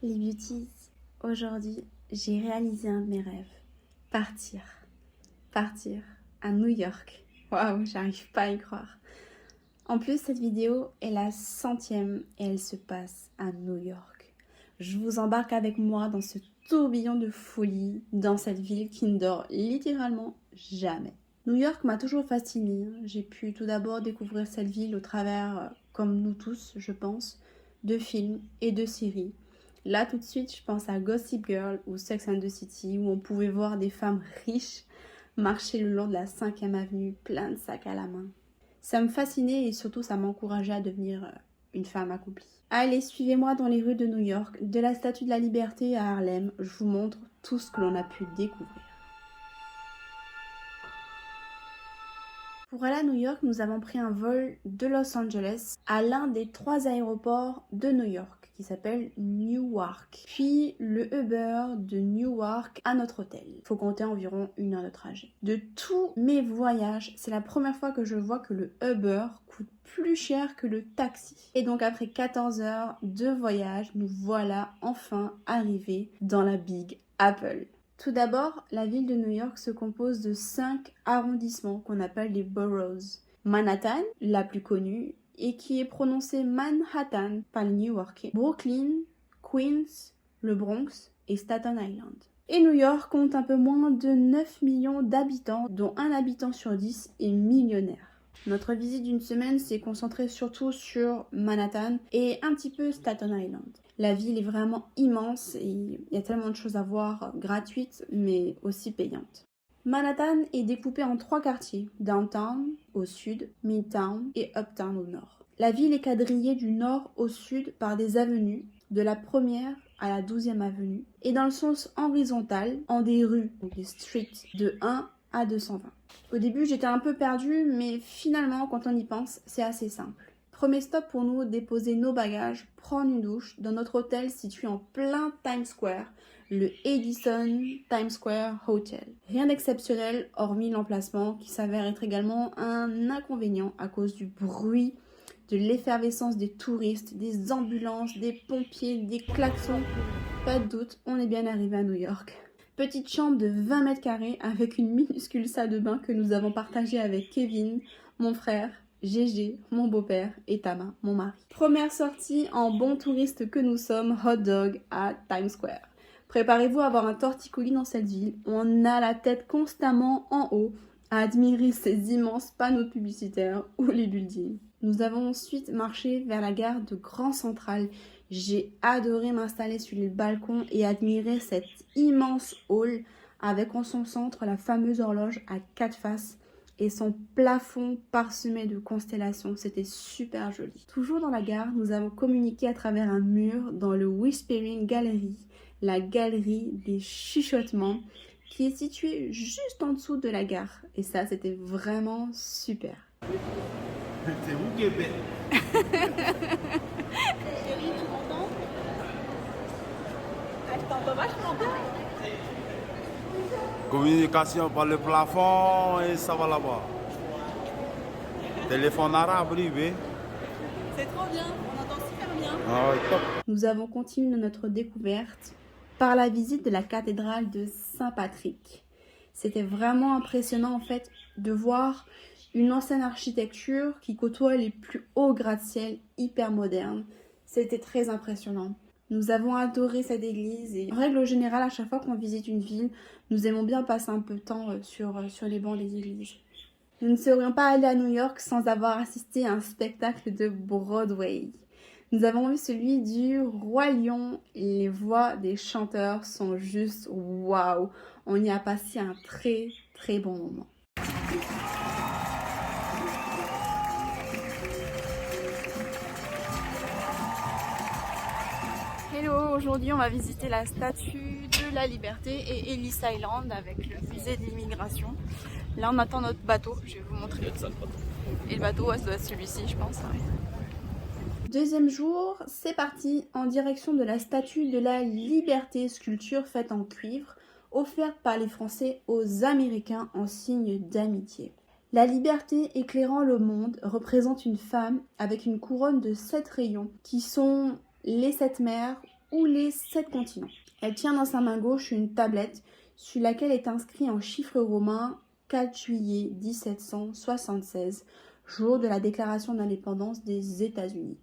Les beauties, aujourd'hui, j'ai réalisé un de mes rêves. Partir. Partir à New York. Waouh, j'arrive pas à y croire. En plus, cette vidéo est la 100e et elle se passe à New York. Je vous embarque avec moi dans ce tourbillon de folie, dans cette ville qui ne dort littéralement jamais. New York m'a toujours fascinée. J'ai pu tout d'abord découvrir cette ville au travers, comme nous tous, je pense, de films et de séries. Là, tout de suite, je pense à Gossip Girl ou Sex and the City, où on pouvait voir des femmes riches marcher le long de la 5e avenue, plein de sacs à la main. Ça me fascinait et surtout, ça m'encourageait à devenir une femme accomplie. Allez, suivez-moi dans les rues de New York, de la Statue de la Liberté à Harlem. Je vous montre tout ce que l'on a pu découvrir. Pour aller à New York, nous avons pris un vol de Los Angeles à l'un des 3 aéroports de New York qui s'appelle Newark. Puis le Uber de Newark à notre hôtel. Il faut compter environ 1 heure de trajet. De tous mes voyages, c'est la première fois que je vois que le Uber coûte plus cher que le taxi. Et donc après 14 heures de voyage, nous voilà enfin arrivés dans la Big Apple. Tout d'abord, la ville de New York se compose de 5 arrondissements qu'on appelle les boroughs. Manhattan, la plus connue, et qui est prononcée Manhattan par les New-Yorkais. Brooklyn, Queens, le Bronx et Staten Island. Et New York compte un peu moins de 9 millions d'habitants, dont un habitant sur 10 est millionnaire. Notre visite d'une semaine s'est concentrée surtout sur Manhattan et un petit peu Staten Island. La ville est vraiment immense et il y a tellement de choses à voir, gratuites mais aussi payantes. Manhattan est découpée en 3 quartiers, Downtown au sud, Midtown et Uptown au nord. La ville est quadrillée du nord au sud par des avenues, de la 1er à la 12e avenue, et dans le sens horizontal, en des rues, donc des streets, de 1 à 220. Au début, j'étais un peu perdue, mais finalement, quand on y pense, c'est assez simple. Premier stop pour nous, déposer nos bagages, prendre une douche dans notre hôtel situé en plein Times Square, le Edison Times Square Hotel. Rien d'exceptionnel, hormis l'emplacement qui s'avère être également un inconvénient à cause du bruit, de l'effervescence des touristes, des ambulances, des pompiers, des klaxons. Pas de doute, on est bien arrivé à New York. Petite chambre de 20 mètres carrés avec une minuscule salle de bain que nous avons partagée avec Kevin, mon frère, Gégé, mon beau-père et Tama, mon mari. Première sortie en bon touriste que nous sommes, hot dog à Times Square. Préparez-vous à avoir un torticolis dans cette ville. On a la tête constamment en haut à admirer ces immenses panneaux publicitaires ou les buildings. Nous avons ensuite marché vers la gare de Grand Central. J'ai adoré m'installer sur les balcons et admirer cet immense hall avec en son centre la fameuse horloge à 4 faces et son plafond parsemé de constellations. C'était super joli. Toujours dans la gare, nous avons communiqué à travers un mur dans le Whispering Gallery, la galerie des chuchotements qui est située juste en dessous de la gare. Et ça, c'était vraiment super. C'est où Québec? Chérie, tu m'entends? Elle t'entend vachement bien. Communication par le plafond et ça va là-bas. Téléphone arabe, rivé. C'est trop bien, on entend super bien. Ah ouais, top. Nous avons continué notre découverte par la visite de la cathédrale de Saint-Patrick. C'était vraiment impressionnant en fait de voir une ancienne architecture qui côtoie les plus hauts gratte-ciel hyper modernes. C'était très impressionnant. Nous avons adoré cette église et en règle générale, à chaque fois qu'on visite une ville, nous aimons bien passer un peu de temps sur les bancs des églises. Nous ne serions pas allés à New York sans avoir assisté à un spectacle de Broadway. Nous avons vu celui du Roi Lion. Les voix des chanteurs sont juste waouh. On y a passé un très très bon moment. Hello, aujourd'hui on va visiter la Statue de la Liberté et Ellis Island avec le musée de l'immigration. Là on attend notre bateau, je vais vous montrer. Et le bateau, ouais, ça doit être celui-ci je pense. Ouais. Deuxième jour, c'est parti en direction de la Statue de la Liberté, sculpture faite en cuivre, offerte par les Français aux Américains en signe d'amitié. La liberté éclairant le monde représente une femme avec une couronne de 7 rayons qui sont les 7 mers ou les 7 continents. Elle tient dans sa main gauche une tablette sur laquelle est inscrit en chiffres romains 4 juillet 1776, jour de la déclaration d'indépendance des États-Unis.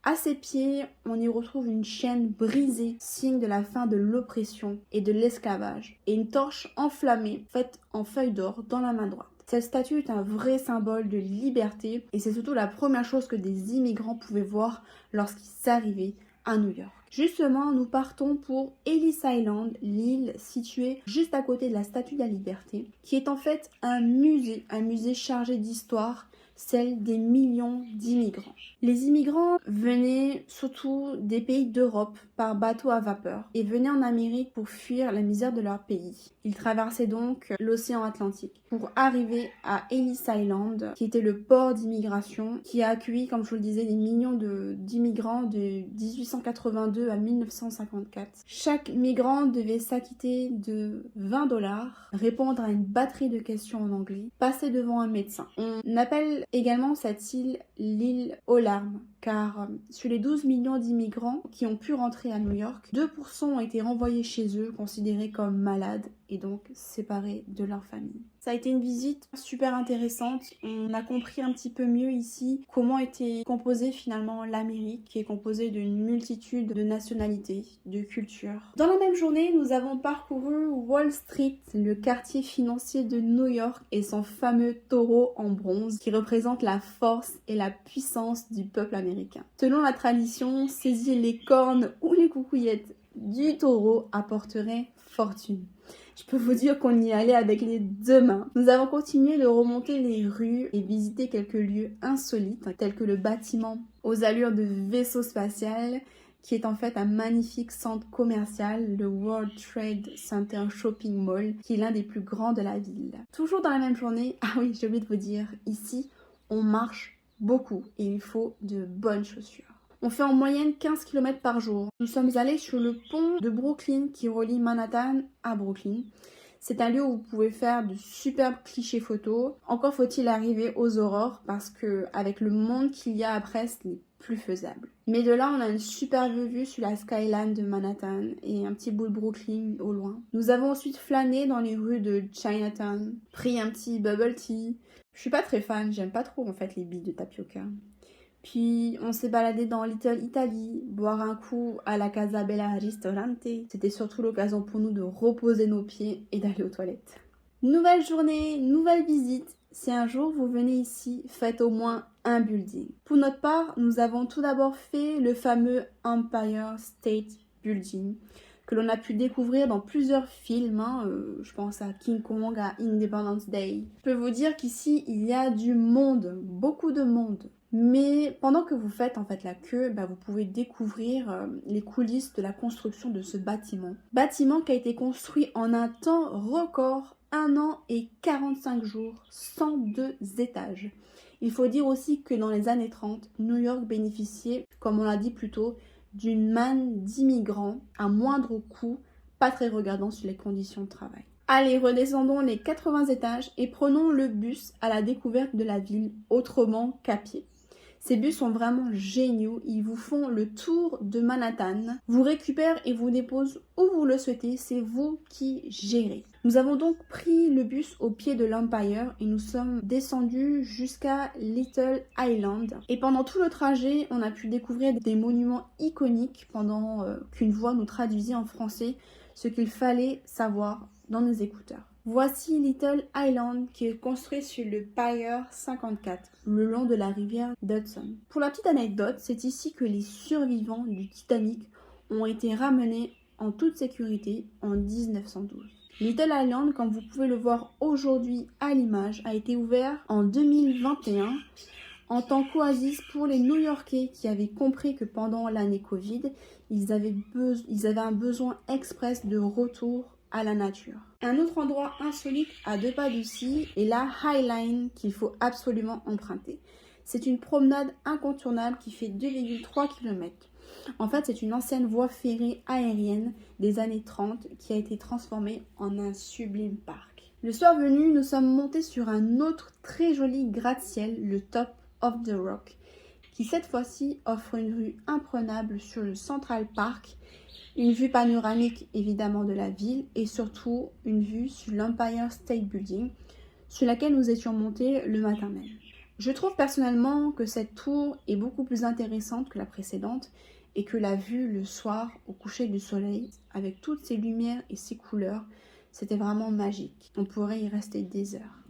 À ses pieds, on y retrouve une chaîne brisée, signe de la fin de l'oppression et de l'esclavage, et une torche enflammée faite en feuilles d'or dans la main droite. Cette statue est un vrai symbole de liberté et c'est surtout la première chose que des immigrants pouvaient voir lorsqu'ils arrivaient à New York. Justement, nous partons pour Ellis Island, l'île située juste à côté de la Statue de la Liberté, qui est en fait un musée chargé d'histoire, celle des millions d'immigrants. Les immigrants venaient surtout des pays d'Europe par bateau à vapeur et venaient en Amérique pour fuir la misère de leur pays. Ils traversaient donc l'océan Atlantique pour arriver à Ellis Island, qui était le port d'immigration qui a accueilli, comme je vous le disais, des millions d'immigrants de 1882 à 1954. Chaque migrant devait s'acquitter de $20, répondre à une batterie de questions en anglais, passer devant un médecin. On appelle également cette île l'île aux larmes, car sur les 12 millions d'immigrants qui ont pu rentrer à New York, 2% ont été renvoyés chez eux, considérés comme malades et donc séparés de leur famille. Ça a été une visite super intéressante. On a compris un petit peu mieux ici comment était composée finalement l'Amérique, qui est composée d'une multitude de nationalités, de cultures. Dans la même journée, nous avons parcouru Wall Street, le quartier financier de New York et son fameux taureau en bronze qui représente la force et la puissance du peuple américain. Selon la tradition, saisir les cornes ou les coucouillettes du taureau apporterait fortune. Je peux vous dire qu'on y allait avec les 2 mains. Nous avons continué de remonter les rues et visiter quelques lieux insolites, tels que le bâtiment aux allures de vaisseau spatial, qui est en fait un magnifique centre commercial, le World Trade Center Shopping Mall, qui est l'un des plus grands de la ville. Toujours dans la même journée, ah oui, j'ai oublié de vous dire, ici, on marche beaucoup et il faut de bonnes chaussures. On fait en moyenne 15 km par jour. Nous sommes allés sur le pont de Brooklyn qui relie Manhattan à Brooklyn. C'est un lieu où vous pouvez faire de superbes clichés photos. Encore faut-il arriver aux aurores parce que avec le monde qu'il y a après, ce n'est plus faisable. Mais de là, on a une superbe vue sur la skyline de Manhattan et un petit bout de Brooklyn au loin. Nous avons ensuite flâné dans les rues de Chinatown, pris un petit bubble tea. Je suis pas très fan, j'aime pas trop en fait les billes de tapioca. Puis on s'est baladé dans Little Italy, boire un coup à la Casa Bella Ristorante. C'était surtout l'occasion pour nous de reposer nos pieds et d'aller aux toilettes. Nouvelle journée, nouvelle visite. Si un jour vous venez ici, faites au moins un building. Pour notre part, nous avons tout d'abord fait le fameux Empire State Building que l'on a pu découvrir dans plusieurs films. Je pense à King Kong, à Independence Day. Je peux vous dire qu'ici, il y a du monde, beaucoup de monde. Mais pendant que vous faites en fait la queue, vous pouvez découvrir les coulisses de la construction de ce bâtiment. Bâtiment qui a été construit en un temps record, 1 an et 45 jours, 102 étages. Il faut dire aussi que dans les années 30, New York bénéficiait, comme on l'a dit plus tôt, d'une manne d'immigrants à moindre coût, pas très regardant sur les conditions de travail. Allez, redescendons les 80 étages et prenons le bus à la découverte de la ville autrement qu'à pied. Ces bus sont vraiment géniaux, ils vous font le tour de Manhattan, vous récupèrent et vous déposent où vous le souhaitez, c'est vous qui gérez. Nous avons donc pris le bus au pied de l'Empire et nous sommes descendus jusqu'à Little Island. Et pendant tout le trajet, on a pu découvrir des monuments iconiques pendant qu'une voix nous traduisait en français ce qu'il fallait savoir dans nos écouteurs. Voici Little Island qui est construit sur le Pier 54, le long de la rivière d'Hudson. Pour la petite anecdote, c'est ici que les survivants du Titanic ont été ramenés en toute sécurité en 1912. Little Island, comme vous pouvez le voir aujourd'hui à l'image, a été ouvert en 2021 en tant qu'oasis pour les New-Yorkais qui avaient compris que pendant l'année Covid, ils avaient un besoin express de retour à la nature. Un autre endroit insolite à 2 pas d'ici est la High Line qu'il faut absolument emprunter. C'est une promenade incontournable qui fait 2,3 km. En fait, c'est une ancienne voie ferrée aérienne des années 30 qui a été transformée en un sublime parc. Le soir venu, nous sommes montés sur un autre très joli gratte-ciel, le Top of the Rock, qui cette fois-ci offre une vue imprenable sur le Central Park une vue panoramique évidemment de la ville et surtout une vue sur l'Empire State Building sur laquelle nous étions montés le matin même. Je trouve personnellement que cette tour est beaucoup plus intéressante que la précédente et que la vue le soir au coucher du soleil avec toutes ces lumières et ces couleurs, c'était vraiment magique. On pourrait y rester des heures.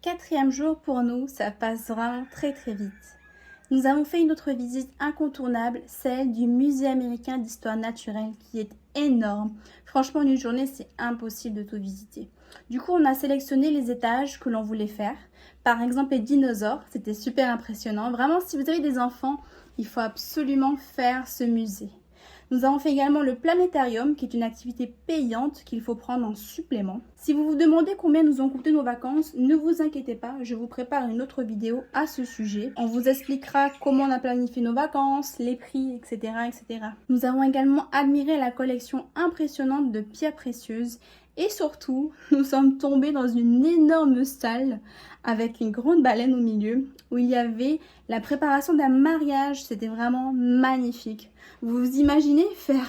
4e jour pour nous, ça passe vraiment très vite. Nous avons fait une autre visite incontournable, celle du Musée américain d'histoire naturelle qui est énorme. Franchement, en une journée, c'est impossible de tout visiter. Du coup, on a sélectionné les étages que l'on voulait faire. Par exemple, les dinosaures, c'était super impressionnant. Vraiment, si vous avez des enfants, il faut absolument faire ce musée. Nous avons fait également le planétarium, qui est une activité payante qu'il faut prendre en supplément. Si vous vous demandez combien nous ont coûté nos vacances, ne vous inquiétez pas, je vous prépare une autre vidéo à ce sujet. On vous expliquera comment on a planifié nos vacances, les prix, etc., etc. Nous avons également admiré la collection impressionnante de pierres précieuses et surtout, nous sommes tombés dans une énorme salle avec une grande baleine au milieu où il y avait la préparation d'un mariage. C'était vraiment magnifique. Vous vous imaginez faire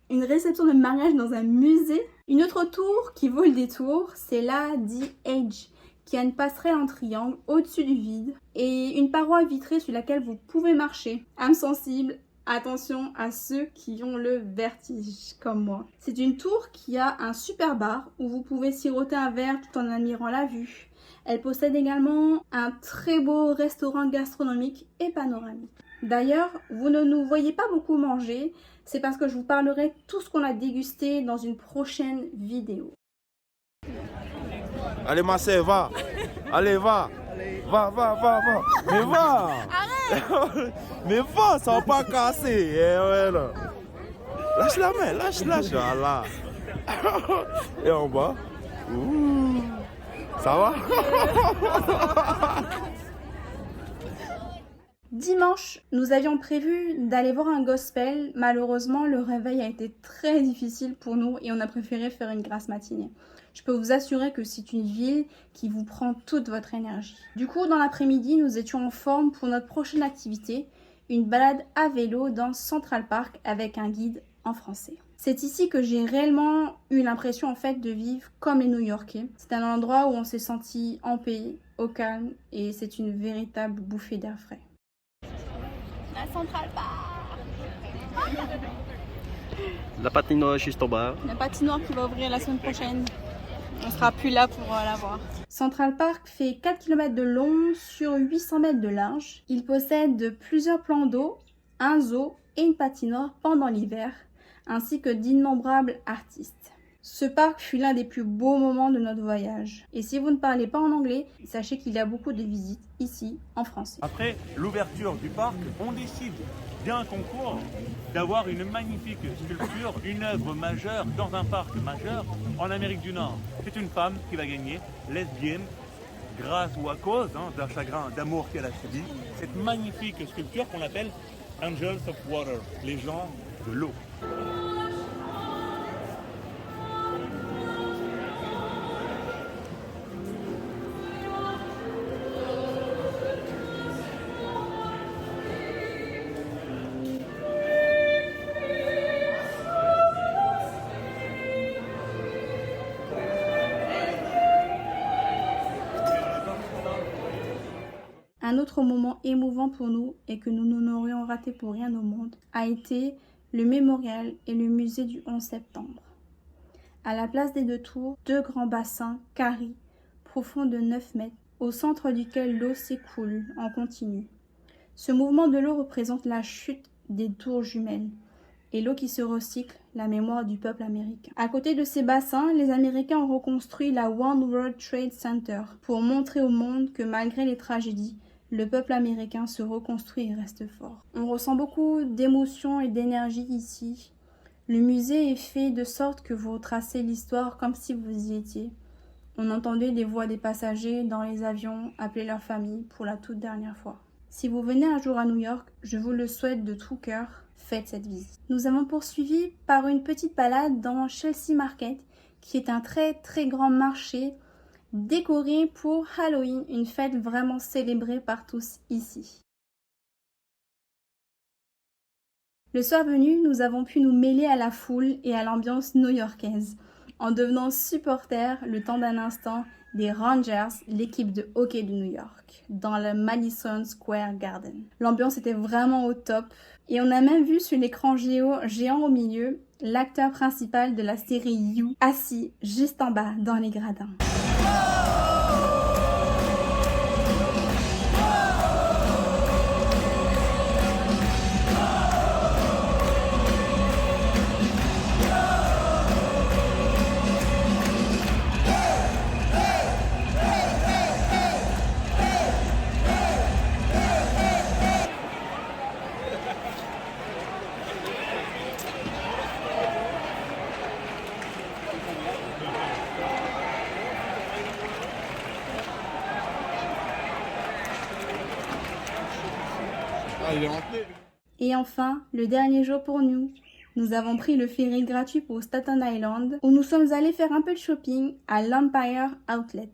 une réception de mariage dans un musée? Une autre tour qui vaut le détour, c'est la The Edge, qui a une passerelle en triangle au-dessus du vide et une paroi vitrée sur laquelle vous pouvez marcher. Âme sensible, attention à ceux qui ont le vertige, comme moi. C'est une tour qui a un super bar où vous pouvez siroter un verre tout en admirant la vue. Elle possède également un très beau restaurant gastronomique et panoramique. D'ailleurs, vous ne nous voyez pas beaucoup manger, c'est parce que je vous parlerai de tout ce qu'on a dégusté dans une prochaine vidéo. Allez, ma sœur, va. Allez, va. Va. Mais va. Arrête. Mais va, ça va pas casser. Eh ouais, là. Lâche la main, lâche. Voilà. Et en bas. Ouh. Ça va? Dimanche, nous avions prévu d'aller voir un gospel. Malheureusement, le réveil a été très difficile pour nous et on a préféré faire une grasse matinée. Je peux vous assurer que c'est une ville qui vous prend toute votre énergie. Du coup, dans l'après-midi, nous étions en forme pour notre prochaine activité, une balade à vélo dans Central Park avec un guide en français. C'est ici que j'ai réellement eu l'impression en fait de vivre comme les New-Yorkais. C'est un endroit où on s'est senti en paix, au calme et c'est une véritable bouffée d'air frais. La Central Park. La patinoire juste en bas. La patinoire qui va ouvrir la semaine prochaine. On sera plus là pour la voir. Central Park fait 4 km de long sur 800 mètres de large. Il possède plusieurs plans d'eau, un zoo et une patinoire pendant l'hiver, ainsi que d'innombrables artistes. Ce parc fut l'un des plus beaux moments de notre voyage. Et si vous ne parlez pas en anglais, sachez qu'il y a beaucoup de visites ici en français. Après l'ouverture du parc, on décide d'un concours d'avoir une magnifique sculpture, une œuvre majeure dans un parc majeur en Amérique du Nord. C'est une femme qui va gagner, lesbienne, grâce ou à cause d'un chagrin d'amour qu'elle a subi. Cette magnifique sculpture qu'on appelle Angels of Water, les gens de l'eau. Un autre moment émouvant pour nous et que nous n'aurions raté pour rien au monde a été le mémorial et le musée du 11 septembre. À la place des deux tours, 2 grands bassins carrés profonds de 9 mètres, au centre duquel l'eau s'écoule en continu. Ce mouvement de l'eau représente la chute des tours jumelles et l'eau qui se recycle, la mémoire du peuple américain. À côté de ces bassins, les Américains ont reconstruit la One World Trade Center pour montrer au monde que malgré les tragédies, le peuple américain se reconstruit et reste fort. On ressent beaucoup d'émotion et d'énergie ici. Le musée est fait de sorte que vous retracez l'histoire comme si vous y étiez. On entendait les voix des passagers dans les avions appeler leur famille pour la toute dernière fois. Si vous venez un jour à New York, je vous le souhaite de tout cœur, faites cette visite. Nous avons poursuivi par une petite balade dans Chelsea Market, qui est un très grand marché décoré pour Halloween, une fête vraiment célébrée par tous ici. Le soir venu, nous avons pu nous mêler à la foule et à l'ambiance new-yorkaise, en devenant supporters le temps d'un instant des Rangers, l'équipe de hockey de New York, dans le Madison Square Garden. L'ambiance était vraiment au top et on a même vu sur l'écran géant au milieu l'acteur principal de la série You assis juste en bas dans les gradins. Et enfin, le dernier jour pour nous, nous avons pris le ferry gratuit pour Staten Island où nous sommes allés faire un peu de shopping à l'Empire Outlet.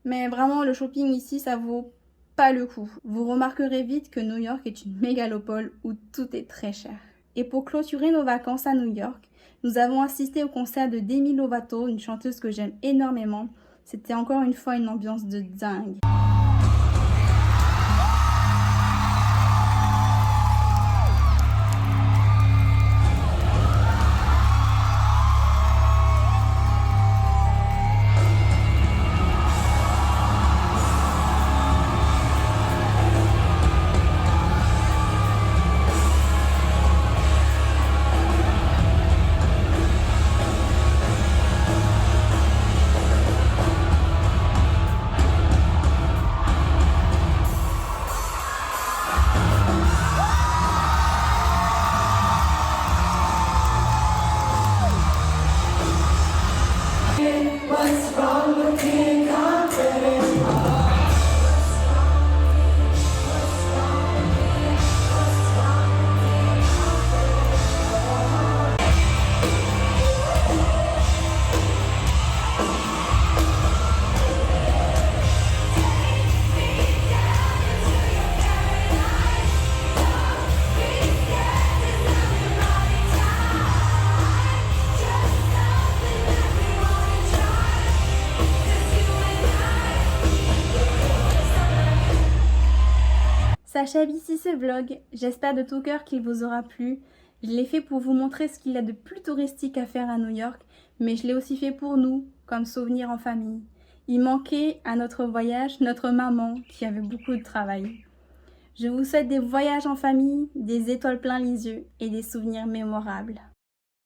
Mais vraiment, le shopping ici, ça vaut pas le coup. Vous remarquerez vite que New York est une mégalopole où tout est très cher. Et pour clôturer nos vacances à New York, nous avons assisté au concert de Demi Lovato, une chanteuse que j'aime énormément. C'était encore une fois une ambiance de dingue. S'achève ici ce vlog, j'espère de tout cœur qu'il vous aura plu. Je l'ai fait pour vous montrer ce qu'il y a de plus touristique à faire à New York, mais je l'ai aussi fait pour nous, comme souvenir en famille. Il manquait à notre voyage notre maman qui avait beaucoup de travail. Je vous souhaite des voyages en famille, des étoiles plein les yeux et des souvenirs mémorables.